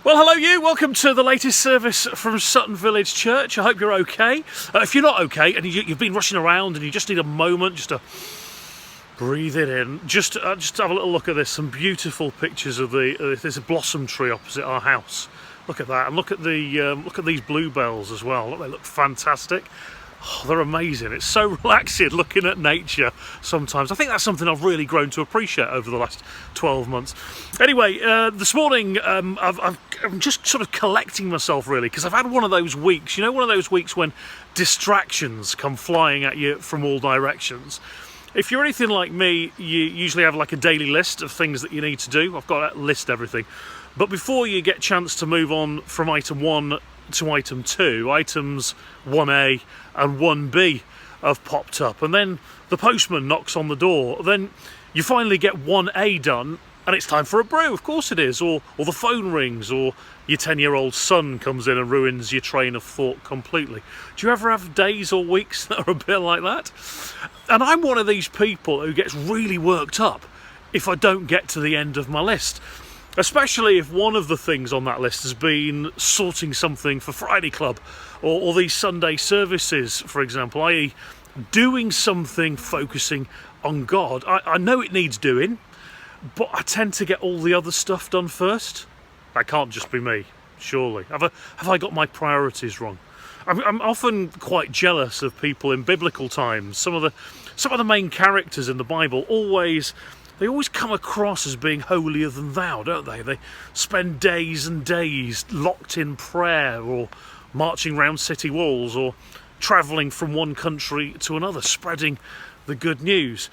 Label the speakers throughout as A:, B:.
A: Well, hello you, welcome to the latest service from Sutton Village Church. I hope you're okay. If you're not okay and you've been rushing around and you just need a moment just to breathe it in, just have a little look at this. Some beautiful pictures of there's a blossom tree opposite our house. Look at that, and look at these bluebells as well. They look fantastic. Oh, they're amazing. It's so relaxing looking at nature sometimes. I think that's something I've really grown to appreciate over the last 12 months. Anyway, this morning I'm just sort of collecting myself really, because I've had one of those weeks, you know, one of those weeks when distractions come flying at you from all directions. If you're anything like me, you usually have like a daily list of things that you need to do. I've got to list everything. But before you get a chance to move on from item 1 to item 2, items 1A and 1B have popped up, and then the postman knocks on the door. Then you finally get 1A done and it's time for a brew, of course it is, or the phone rings, or your 10-year-old son comes in and ruins your train of thought completely. Do you ever have days or weeks that are a bit like that? And I'm one of these people who gets really worked up if I don't get to the end of my list. Especially if one of the things on that list has been sorting something for Friday Club or these Sunday services, for example, i.e. doing something focusing on God. I know it needs doing, but I tend to get all the other stuff done first. That can't just be me, surely. Have I got my priorities wrong? I'm often quite jealous of people in biblical times. Some of the main characters in the Bible They always come across as being holier than thou, don't they? They spend days and days locked in prayer, or marching round city walls, or travelling from one country to another, spreading the good news.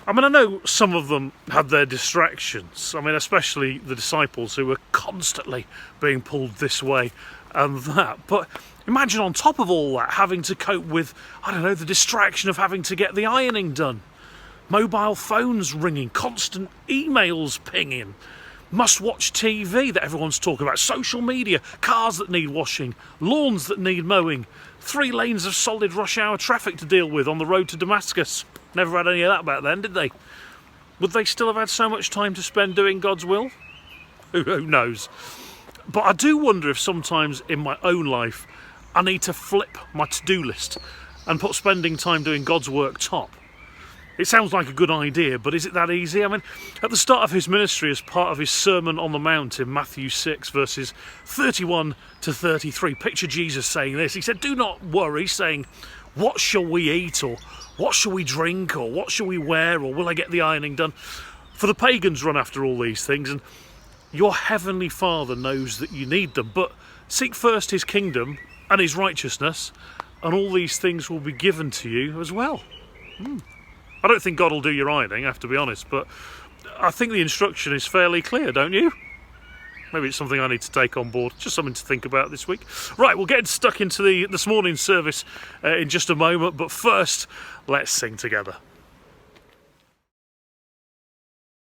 A: I mean, I know some of them had their distractions. I mean, especially the disciples, who were constantly being pulled this way and that. But imagine on top of all that, having to cope with, I don't know, the distraction of having to get the ironing done. Mobile phones ringing, constant emails pinging, must-watch TV that everyone's talking about, social media, cars that need washing, lawns that need mowing, 3 lanes of solid rush hour traffic to deal with on the road to Damascus. Never had any of that back then, did they? Would they still have had so much time to spend doing God's will? Who knows? But I do wonder if sometimes in my own life I need to flip my to-do list and put spending time doing God's work top. It sounds like a good idea, but is it that easy? I mean, at the start of his ministry, as part of his Sermon on the Mount in Matthew 6, verses 31 to 33, picture Jesus saying this. He said, "Do not worry, saying, what shall we eat, or what shall we drink, or what shall we wear, or will I get the ironing done? For the pagans run after all these things, and your heavenly Father knows that you need them. But seek first his kingdom and his righteousness, and all these things will be given to you as well." I don't think God will do your ironing, I have to be honest, but I think the instruction is fairly clear, don't you? Maybe it's something I need to take on board, just something to think about this week. Right, we'll get stuck into this morning's service in just a moment, but first, let's sing together.